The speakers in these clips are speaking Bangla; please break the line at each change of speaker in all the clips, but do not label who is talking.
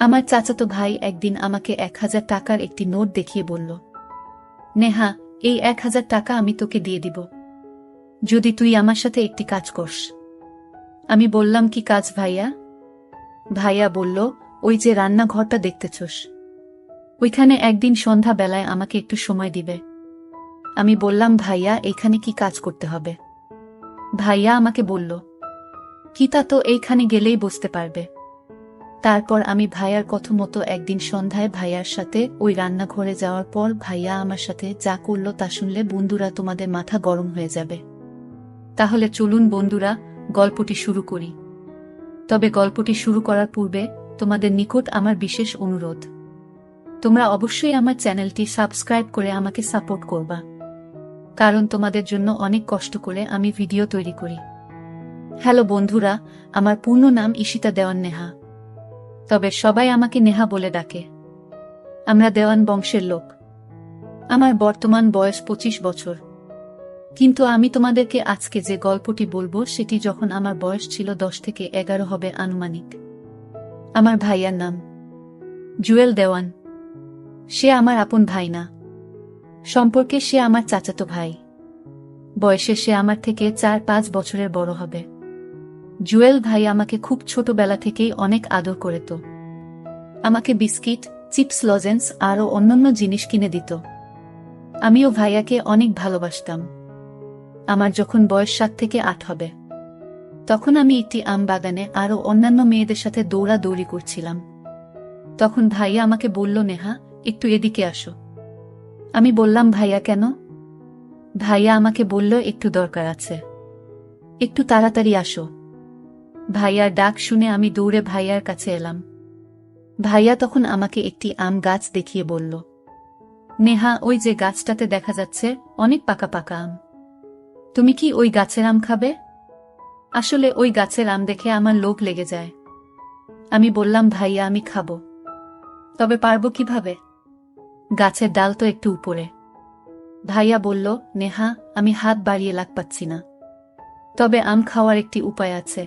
আমার চাচাতো ভাই একদিন আমাকে ১,০০০ টাকার একটি নোট দেখিয়ে বলল, নেহা, এই ১,০০০ টাকা আমি তোকে দিয়ে দিব যদি তুই আমার সাথে একটি কাজ করস। আমি বললাম, কি কাজ ভাইয়া? ভাইয়া বলল, ওই যে রান্নাঘরটা দেখতেছস, ওইখানে একদিন সন্ধ্যা বেলায় আমাকে একটু সময় দিবে। আমি বললাম, ভাইয়া এখানে কি কাজ করতে হবে? ভাইয়া আমাকে বলল, কি তা তো এইখানে গেলেই বুঝতে পারবে। তারপর আমি ভাইয়ার কথা মতো একদিন সন্ধ্যায় ভাইয়ার সাথে ওই রান্নাঘরে যাওয়ার পর ভাইয়া আমার সাথে যা করলো তা শুনলে বন্ধুরা তোমাদের মাথা গরম হয়ে যাবে। তাহলে চলুন বন্ধুরা, গল্পটি শুরু করি। তবে গল্পটি শুরু করার পূর্বে তোমাদের নিকট আমার বিশেষ অনুরোধ, তোমরা অবশ্যই আমার চ্যানেলটি সাবস্ক্রাইব করে আমাকে সাপোর্ট করবা, কারণ তোমাদের জন্য অনেক কষ্ট করে আমি ভিডিও তৈরি করি। হ্যালো বন্ধুরা, আমার পূর্ণ নাম ঈশিতা দেওয়ান নেহা, তবে সবাই আমাকে নেহা বলে ডাকে। আমরা দেওয়ান বংশের লোক। আমার বর্তমান বয়স ২৫ বছর। কিন্তু আমি তোমাদেরকে আজকে যে গল্পটি বলবো সেটি যখন আমার বয়স ছিল ১০ থেকে ১১ হবে আনুমানিক। আমার ভাইয়ার নাম জুয়েল দেওয়ান। সে আমার আপন ভাই না, সম্পর্কে সে আমার চাচাতো ভাই। বয়সে সে আমার থেকে ৪-৫ বছরের বড় হবে। জুয়েল ভাই আমাকে খুব ছোটবেলা থেকেই অনেক আদর করত। আমাকে বিস্কিট, চিপস, লজেন্স আরও অন্যান্য জিনিস কিনে দিত। আমিও ভাইয়াকে অনেক ভালোবাসতাম। আমার যখন বয়স ৭ থেকে ৮ হবে, তখন আমি একটি আম বাগানে আরও অন্যান্য মেয়েদের সাথে দৌড়াদৌড়ি করছিলাম। তখন ভাইয়া আমাকে বলল, নেহা, একটু এদিকে আসো। আমি বললাম, ভাইয়া কেন? ভাইয়া আমাকে বলল, একটু দরকার আছে, একটু তাড়াতাড়ি আসো। ভাইয়ার ডাক শুনে আমি দৌড়ে ভাইয়ার কাছে এলাম। ভাইয়া তখন আমাকে একটি আম গাছ দেখিয়ে বলল, নেহা, ওই যে গাছটাতে দেখা যাচ্ছে অনেক পাকা পাকা আম, তুমি কি ওই গাছের আম খাবে? আসলে ওই গাছের আম দেখে আমার লোভ লেগে যায়। আমি বললাম, ভাইয়া আমি খাবো, তবে পারবো কিভাবে? গাছের ডাল তো একটু উপরে। ভাইয়া বলল, নেহা, আমি হাত বাড়িয়ে লাগ পাচ্ছি না, তবে আম খাওয়ার একটি উপায় আছে।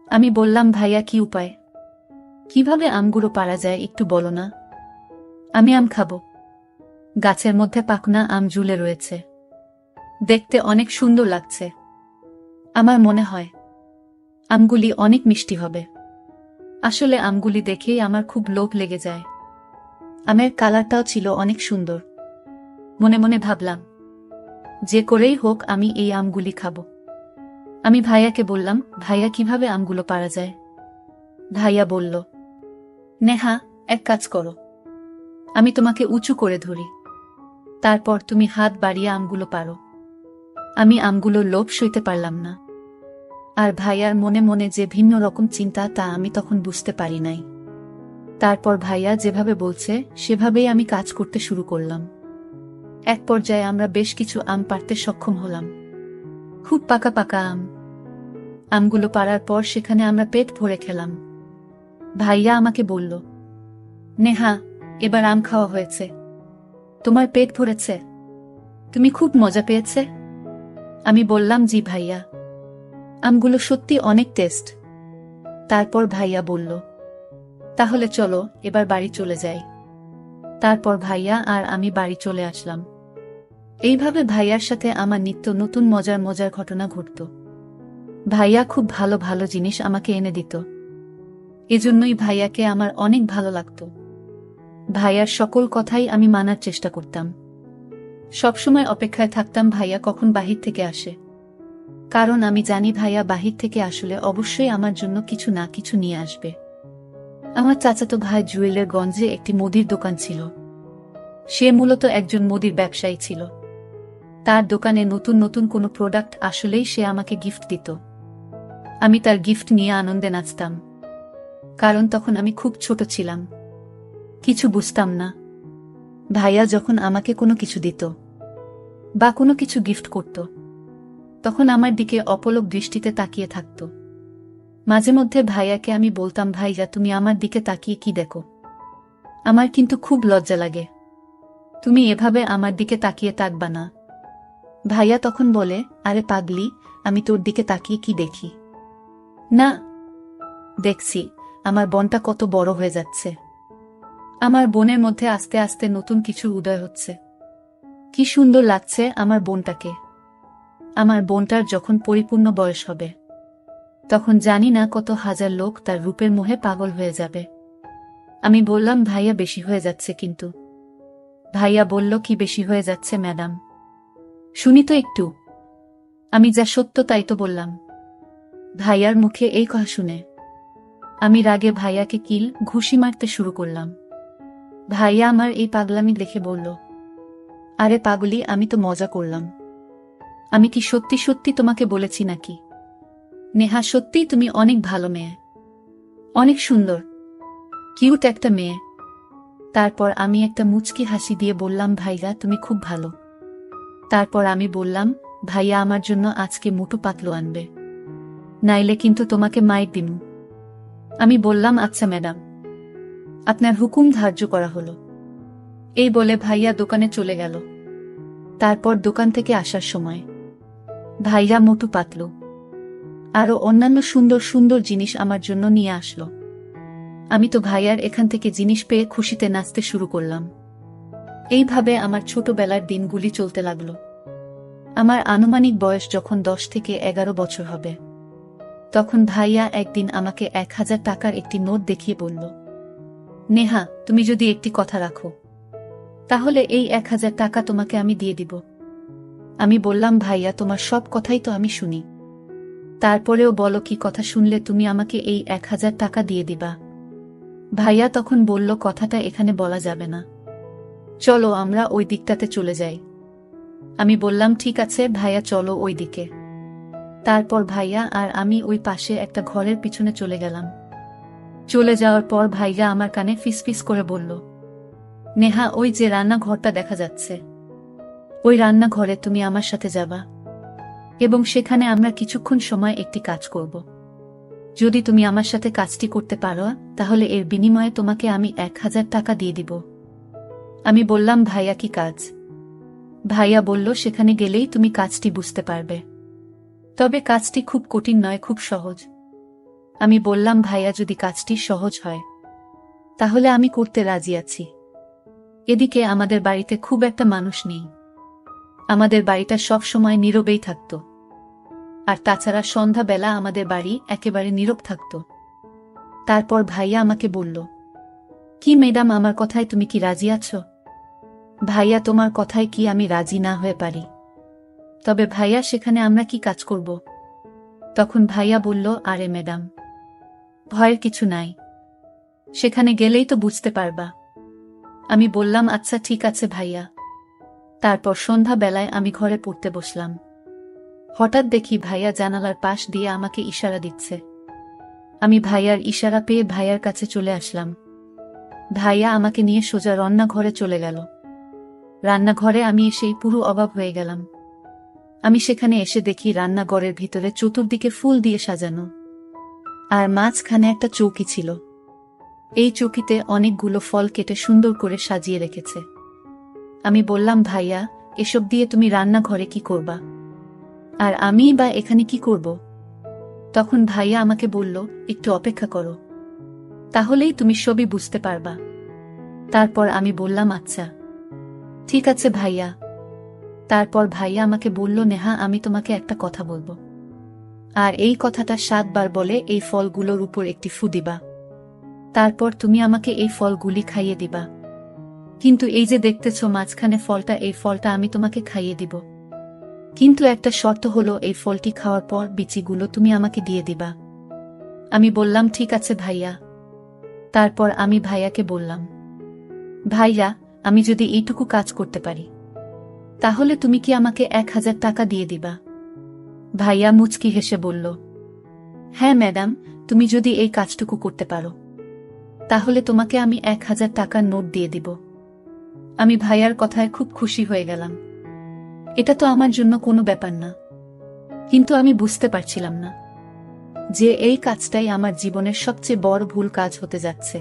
আমি বললাম, ভাইয়া কি উপায়? কিভাবে আমগুলো পারা যায় একটু বলো না। আমি আম খাবো। গাছের মধ্যে পাকনা আম ঝুলে রয়েছে, দেখতে অনেক সুন্দর লাগছে। আমার মনে হয় আমগুলি অনেক মিষ্টি হবে। আসলে আমগুলি দেখেই আমার খুব লোভ লেগে যায়। আমের কালারটাও ছিল অনেক সুন্দর। মনে মনে ভাবলাম, যে করেই হোক আমি এই আমগুলি খাবো। আমি ভাইয়াকে বললাম, ভাইয়া কিভাবে আমগুলো পারা যায়? ভাইয়া বলল, নেহা, এক কাজ করো, আমি তোমাকে উঁচু করে ধরি, তারপর তুমি হাত বাড়িয়ে আমগুলো পারো। আমি আমগুলোর লোভ সইতে পারলাম না। আর ভাইয়ার মনে মনে যে ভিন্ন রকম চিন্তা তা আমি তখন বুঝতে পারি নাই। তারপর ভাইয়া যেভাবে বলছে সেভাবেই আমি কাজ করতে শুরু করলাম। এক পর্যায়ে আমরা বেশ কিছু আম পাড়তে সক্ষম হলাম। খুব পাকা পাকা আম। আমগুলো পাড়ার পর সেখানে আমরা পেট ভরে খেলাম। ভাইয়া আমাকে বলল, নেহা, এবার আম খাওয়া হয়েছে, তোমার পেট ভরেছে, তুমি খুব মজা পেয়েছে? আমি বললাম, জি ভাইয়া, আমগুলো সত্যি অনেক টেস্ট। তারপর ভাইয়া বলল, তাহলে চলো এবার বাড়ি চলে যাই। তারপর ভাইয়া আর আমি বাড়ি চলে আসলাম। এইভাবে ভাইয়ার সাথে আমার নিত্য নতুন মজার মজার ঘটনা ঘটত। ভাইয়া খুব ভালো ভালো জিনিস আমাকে এনে দিত। এজন্যই ভাইয়াকে আমার অনেক ভালো লাগত। ভাইয়ার সকল কথাই আমি মানার চেষ্টা করতাম। সবসময় অপেক্ষায় থাকতাম ভাইয়া কখন বাহির থেকে আসে, কারণ আমি জানি ভাইয়া বাহির থেকে আসলে অবশ্যই আমার জন্য কিছু না কিছু নিয়ে আসবে। আমার চাচাতো ভাই জুয়েলের গঞ্জে একটি মুদির দোকান ছিল। সে মূলত একজন মুদির ব্যবসায়ী ছিল। তার দোকানে নতুন নতুন কোনো প্রোডাক্ট আসলেই সে আমাকে গিফট দিত। আমি তার গিফট নিয়ে আনন্দে নাচতাম, কারণ তখন আমি খুব ছোট ছিলাম, কিছু বুঝতাম না। ভাইয়া যখন আমাকে কোনো কিছু দিত বা কোনো কিছু গিফট করত, তখন আমার দিকে অপলক দৃষ্টিতে তাকিয়ে থাকত। মাঝে মধ্যে ভাইয়াকে আমি বলতাম, ভাইয়া তুমি আমার দিকে তাকিয়ে কি দেখো? আমার কিন্তু খুব লজ্জা লাগে, তুমি এভাবে আমার দিকে তাকিয়ে থাকবা না। ভাইয়া তখন বলে, আরে পাগলি, আমি তোর দিকে তাকিয়ে কি দেখি? না, দেখছি আমার বোনটা কত বড় হয়ে যাচ্ছে। আমার বোনের মধ্যে আস্তে আস্তে নতুন কিছু উদয় হচ্ছে। কি সুন্দর লাগছে আমার বোনটাকে। আমার বোনটার যখন পরিপূর্ণ বয়স হবে, তখন জানি না কত হাজার লোক তার রূপের মোহে পাগল হয়ে যাবে। আমি বললাম, ভাইয়া বেশি হয়ে যাচ্ছে কিন্তু। ভাইয়া বলল, কি বেশি হয়ে যাচ্ছে ম্যাডাম? শুনি তো একটু। আমি যা সত্য তাই তো বললাম। ভাইয়ার মুখে এই কথা শুনে আমি রাগে ভাইয়াকে কিল ঘুষি মারতে শুরু করলাম। ভাইয়া আমার এই পাগলামি দেখে বলল, আরে পাগলি, আমি তো মজা করলাম। আমি কি সত্যি সত্যি তোমাকে বলেছি নাকি? নেহা, সত্যিই তুমি অনেক ভালো মেয়ে, অনেক সুন্দর, কিউট একটা মেয়ে। তারপর আমি একটা মুচকি হাসি দিয়ে বললাম, ভাইয়া তুমি খুব ভালো। তারপর আমি বললাম, ভাইয়া আমার জন্য আজকে মোটু পাতলু আনবে, নাইলে কিন্তু তোমাকে মাইর দিমু। আমি বললাম, আচ্ছা ম্যাডাম, আপনার হুকুম ধার্য করা হলো। এই বলে ভাইয়া দোকানে চলে গেল। তারপর দোকান থেকে আসার সময় ভাইয়া মোটু পাতলু আরো অন্যান্য সুন্দর সুন্দর জিনিস আমার জন্য নিয়ে আসলো। আমি তো ভাইয়ার এখান থেকে জিনিস পেয়ে খুশিতে নাচতে শুরু করলাম। এইভাবে আমার ছোটবেলার দিনগুলি চলতে লাগলো। আমার আনুমানিক বয়স যখন 10 থেকে 11 বছর হবে, তখন ভাইয়া একদিন আমাকে 1000 টাকার একটি নোট দেখিয়ে বলল, নেহা, তুমি যদি একটি কথা রাখো, তাহলে এই 1000 টাকা তোমাকে আমি দিয়ে দিব। আমি বললাম, ভাইয়া তোমার সব কথাই তো আমি শুনি, তারপরেও বলো কি কথা শুনলে তুমি আমাকে এই 1000 টাকা দিয়ে দিবা? ভাইয়া তখন বলল, কথাটা এখানে বলা যাবে না, চলো আমরা ওই দিকটাতে চলে যাই। আমি বললাম, ঠিক আছে ভাইয়া, চলো ওই দিকে। তারপর ভাইয়া আর আমি ওই পাশে একটা ঘরের পিছনে চলে গেলাম। চলে যাওয়ার পর ভাইয়া আমার কানে ফিসফিস করে বলল, নেহা, ওই যে রান্নাঘরটা দেখা যাচ্ছে, ওই রান্নাঘরে তুমি আমার সাথে যাবা এবং সেখানে আমরা কিছুক্ষণ সময় একটি কাজ করব। যদি তুমি আমার সাথে কাজটি করতে পারো, তাহলে এর বিনিময়ে তোমাকে আমি 1000 টাকা দিয়ে দিব। আমি বললাম, ভাইয়া কি কাজ? ভাইয়া বলল, সেখানে গেলেই তুমি কাজটি বুঝতে পারবে, তবে কাজটি খুব কঠিন নয়, খুব সহজ। আমি বললাম, ভাইয়া যদি কাজটি সহজ হয় তাহলে আমি করতে রাজি আছি। এদিকে আমাদের বাড়িতে খুব একটা মানুষ নেই, আমাদের বাড়িটা সব সময় নীরবেই থাকত, আর তাছাড়া সন্ধ্যাবেলা আমাদের বাড়ি একেবারে নীরব থাকত। তারপর ভাইয়া আমাকে বলল, কি ম্যাডাম, আমার কথায় তুমি কি রাজি আছো? ভাইয়া, তোমার কথায় কি আমি রাজি না হয়ে পারি? তবে ভাইয়া, সেখানে আমরা কি কাজ করব? তখন ভাইয়া বলল, আরে ম্যাডাম, ভয়ের কিছু নাই, সেখানে গেলেই তো বুঝতে পারবা। আমি বললাম, আচ্ছা ঠিক আছে ভাইয়া। তারপর সন্ধ্যাবেলায় আমি ঘরে পড়তে বসলাম। হঠাৎ দেখি ভাইয়া জানালার পাশ দিয়ে আমাকে ইশারা দিচ্ছে। আমি ভাইয়ার ইশারা পেয়ে ভাইয়ার কাছে চলে আসলাম। ভাইয়া আমাকে নিয়ে সোজা রান্নাঘরে চলে গেল। রান্নাঘরে আমি এসেই পুরো অবাক হয়ে গেলাম। আমি সেখানে এসে দেখি রান্নাঘরের ভিতরে চতুর্দিকে ফুল দিয়ে সাজানো, আর মাঝখানে একটা চৌকি ছিল। এই চৌকিতে অনেকগুলো ফল কেটে সুন্দর করে সাজিয়ে রেখেছে। আমি বললাম, ভাইয়া, এসব দিয়ে তুমি রান্নাঘরে কি করবা? আর আমি বা এখানে কি করব? তখন ভাইয়া আমাকে বলল, একটু অপেক্ষা করো, তাহলেই তুমি সবই বুঝতে পারবা। তারপর আমি বললাম, আচ্ছা ঠিক আছে ভাইয়া। তারপর ভাইয়া আমাকে বলল, নেহা, আমি তোমাকে একটা কথা বলবো, আর এই কথাটা 7 বার বলে এই ফলগুলোর উপর একটি ফু দিবা। তারপর তুমি আমাকে এই ফলগুলি খাইয়ে দিবা। কিন্তু এই যে দেখতেছ মাঝখানে ফলটা, এই ফলটা আমি তোমাকে খাইয়ে দিব, কিন্তু একটা শর্ত হলো, এই ফলটি খাওয়ার পর বিচিগুলো তুমি আমাকে দিয়ে দিবা। আমি বললাম, ঠিক আছে ভাইয়া। তারপর আমি ভাইয়াকে বললাম, ভাইয়া, আমি যদি এইটুকু কাজ করতে পারি, তাহলে তুমি কি আমাকে 1000 টাকা দিয়ে দিবা? ভাইয়া মুচকি হেসে বলল, হ্যাঁ ম্যাডাম, তুমি যদি এই কাজটুকু করতে পারো, তাহলে তোমাকে আমি 1000 টাকার নোট দিয়ে দিব। আমি ভাইয়ার কথায় খুব খুশি হয়ে গেলাম। এটা তো আমার জন্য কোনো ব্যাপার না, কিন্তু আমি বুঝতে পারছিলাম না যে এই কাজটাই আমার জীবনের সবচেয়ে বড় ভুল কাজ হতে যাচ্ছে।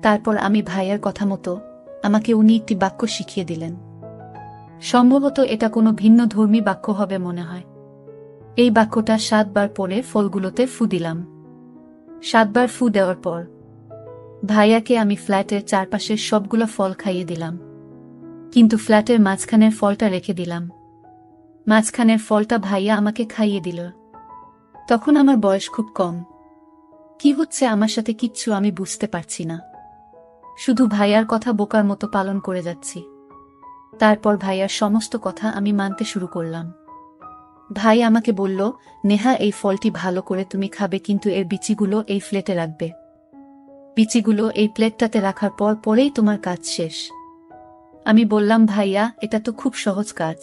তারপর আমি ভাইয়ার কথা মতো আমাকে উনি একটি বাক্য শিখিয়ে দিলেন। সম্ভবত এটা কোনো ভিন্ন ধর্মী বাক্য হবে মনে হয়। এই বাক্যটা 7 বার পরে ফলগুলোতে ফু দিলাম। 7 বার ফু দেওয়ার পর ভাইয়াকে আমি ফ্ল্যাটের চারপাশের সবগুলো ফল খাইয়ে দিলাম, কিন্তু ফ্ল্যাটের মাঝখানের ফলটা রেখে দিলাম। মাঝখানের ফলটা ভাইয়া আমাকে খাইয়ে দিল। তখন আমার বয়স খুব কম। কি হচ্ছে আমার সাথে কিচ্ছু আমি বুঝতে পারছি না, শুধু ভাইয়ার কথা বোকার মতো পালন করে যাচ্ছি। তারপর ভাইয়ার সমস্ত কথা আমি মানতে শুরু করলাম। ভাই আমাকে বলল, নেহা এই ফলটি ভালো করে তুমি খাবে, কিন্তু এর বিচিগুলো এই প্লেটে রাখবে। বিচিগুলো এই প্লেটটাতে রাখার পর পরেই তোমার কাজ শেষ। আমি বললাম, ভাইয়া এটা তো খুব সহজ কাজ,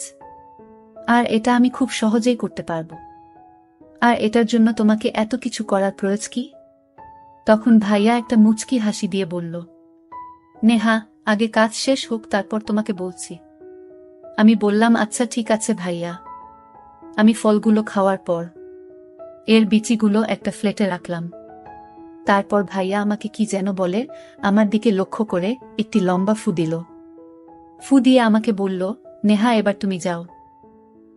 আর এটা আমি খুব সহজেই করতে পারবো, আর এটার জন্য তোমাকে এত কিছু করার প্রয়োজন কি? তখন ভাইয়া একটা মুচকি হাসি দিয়ে বলল, নেহা আগে কাজ শেষ হোক, তারপর তোমাকে বলছি। আমি বললাম, আচ্ছা ঠিক আছে ভাইয়া। আমি ফলগুলো খাওয়ার পর এর বিচিগুলো একটা প্লেটে রাখলাম। তারপর ভাইয়া আমাকে কি যেন বলে আমার দিকে লক্ষ্য করে একটি লম্বা ফু দিল। ফু দিয়ে আমাকে বলল, নেহা এবার তুমি যাও,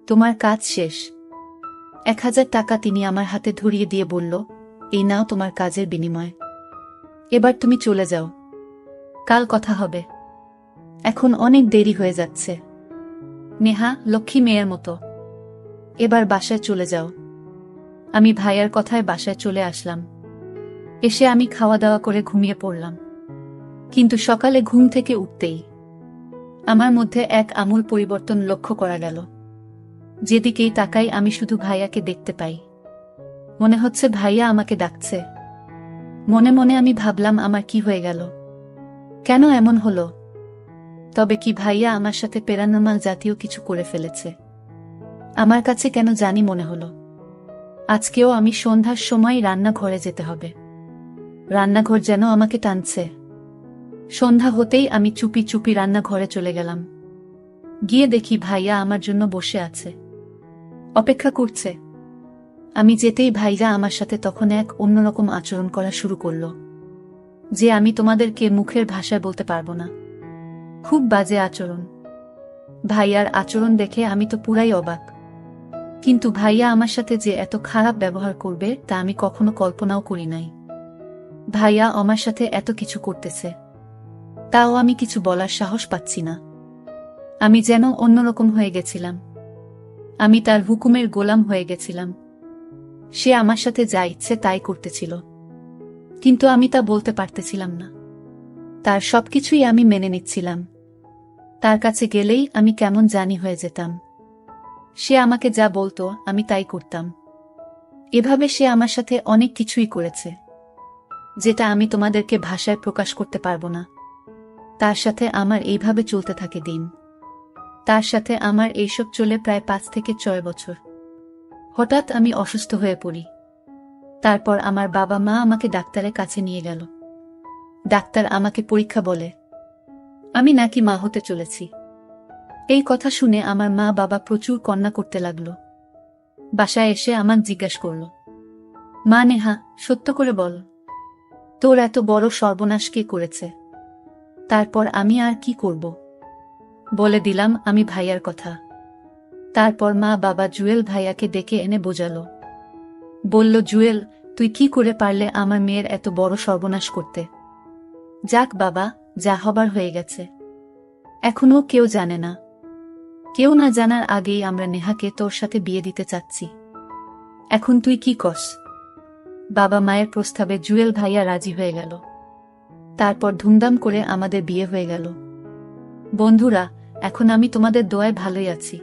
তোমার কাজ শেষ। 1000 টাকা তিনি আমার হাতে ধরিয়ে দিয়ে বলল, এই নাও তোমার কাজের বিনিময়, এবার তুমি চলে যাও, কাল কথা হবে, এখন অনেক দেরি হয়ে যাচ্ছে। নেহা লক্ষ্মী মেয়ের মতো এবার বাসায় চলে যাও। আমি ভাইয়ার কথায় বাসায় চলে আসলাম। এসে আমি খাওয়া দাওয়া করে ঘুমিয়ে পড়লাম। কিন্তু সকালে ঘুম থেকে উঠতেই আমার মধ্যে এক আমূল পরিবর্তন লক্ষ্য করা গেল। যেদিকেই তাকাই আমি শুধু ভাইয়াকে দেখতে পাই। মনে হচ্ছে ভাইয়া আমাকে ডাকছে। মনে মনে আমি ভাবলাম, আমার কি হয়ে গেল, কেন এমন হলো? তবে কি ভাইয়া আমার সাথে প্যারানর্মাল জাতীয় কিছু করে ফেলেছে? আমার কাছে কেন জানি মনে হলো আজকেও আমি সন্ধ্যার সময় রান্নাঘরে যেতে হবে। রান্নাঘর যেন আমাকে টানছে। সন্ধ্যা হতেই আমি চুপি চুপি রান্নাঘরে চলে গেলাম। গিয়ে দেখি ভাইয়া আমার জন্য বসে আছে, অপেক্ষা করছে। আমি যেতেই ভাইয়া আমার সাথে তখন এক অন্যরকম আচরণ করা শুরু করলো, যে আমি তোমাদেরকে মুখের ভাষায় বলতে পারবো না। খুব বাজে আচরণ। ভাইয়ার আচরণ দেখে আমি তো পুরাই অবাক। কিন্তু ভাইয়া আমার সাথে যে এত খারাপ ব্যবহার করবে তা আমি কখনো কল্পনাও করি নাই। ভাইয়া আমার সাথে এত কিছু করতেছে, তাও আমি কিছু বলার সাহস পাচ্ছি না। আমি যেন অন্যরকম হয়ে গেছিলাম। আমি তার হুকুমের গোলাম হয়ে গেছিলাম। সে আমার সাথে যা ইচ্ছে তাই করতেছিল, কিন্তু আমি তা বলতে পারতেছিলাম না। তার সবকিছুই আমি মেনে নিচ্ছিলাম। তার কাছে গেলেই আমি কেমন জানি হয়ে যেতাম। সে আমাকে যা বলতো আমি তাই করতাম। এভাবে সে আমার সাথে অনেক কিছুই করেছে, যেটা আমি তোমাদেরকে ভাষায় প্রকাশ করতে পারবো না। তার সাথে আমার এইভাবে চলতে থাকে দিন। তার সাথে আমার এইসব চলে প্রায় 5 থেকে 6 বছর। হঠাৎ আমি অসুস্থ হয়ে পড়ি। তারপর আমার বাবা মা আমাকে ডাক্তারের কাছে নিয়ে গেল। ডাক্তার আমাকে পরীক্ষা বলে আমি নাকি মা হতে চলেছি। এই কথা শুনে আমার মা বাবা প্রচুর কান্না করতে লাগলো। বাসায় এসে আমাকে জিজ্ঞাসা করল, মা নেহা সত্য করে বল, তোর এত বড় সর্বনাশ কে করেছে? তারপর আমি আর কি করব? বলে দিলাম আমি ভাইয়ার কথা। তারপর মা বাবা জুয়েল ভাইয়াকে ডেকে এনে বোঝালো। বলল, জুয়েল তুই কি করে পারলে আমার মেয়ের এত বড় সর্বনাশ করতে? যাক বাবা, যা হবার হয়ে গেছে। এখনো কেউ জানে না। কেউ না জানার আগেই আমরা নেহাকে তোর সাথে বিয়ে দিতে চাচ্ছি। এখন তুই কি করস? বাবা মায়ের প্রস্তাবে জুয়েল ভাইয়া রাজি হয়ে গেল। তারপর ধুমধাম করে আমাদের বিয়ে হয়ে গেল। বন্ধুরা, এখন আমি তোমাদের দোয়ায় ভালোই আছি।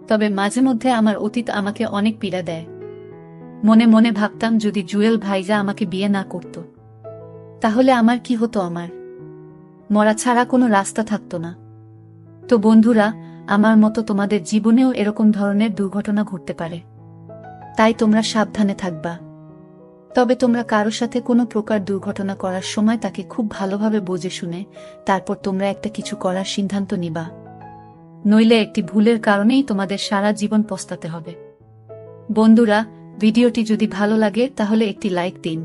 তবে মাঝে মধ্যে আমার অতীত আমাকে অনেক পীড়া দেয়। মনে মনে ভাবতাম যদি জুয়েল ভাইজা আমাকে বিয়ে না করত, তাহলে আমার কি হতো? আমার মরা ছাড়া কোনো রাস্তা থাকতো না। তো বন্ধুরা, আমার মতো তোমাদের জীবনেও এরকম ধরনের দুর্ঘটনা ঘটতে পারে, তাই তোমরা সাবধানে থাকবা। তবে তোমরা কারো সাথে কোনো প্রকার দুর্ঘটনা করার সময় তাকে খুব ভালোভাবে বুঝে শুনে তারপর তোমরা একটা কিছু করার সিদ্ধান্ত নিবা। নইলে একটি ভুলের কারণেই তোমাদের সারা জীবন পস্তাতে হবে। বন্ধুরা, ভিডিওটি যদি ভালো লাগে তাহলে একটি লাইক দিন।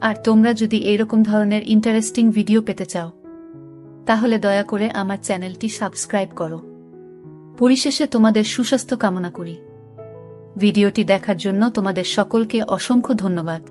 আর তোমরা যদি এইরকম ধরনের ইন্টারেস্টিং ভিডিও পেতে চাও, তাহলে দয়া করে আমার চ্যানেলটি সাবস্ক্রাইব করো। পরিশেষে তোমাদের সুস্বাস্থ্য কামনা করি। ভিডিওটি দেখার জন্য তোমাদের সকলকে অসংখ্য ধন্যবাদ।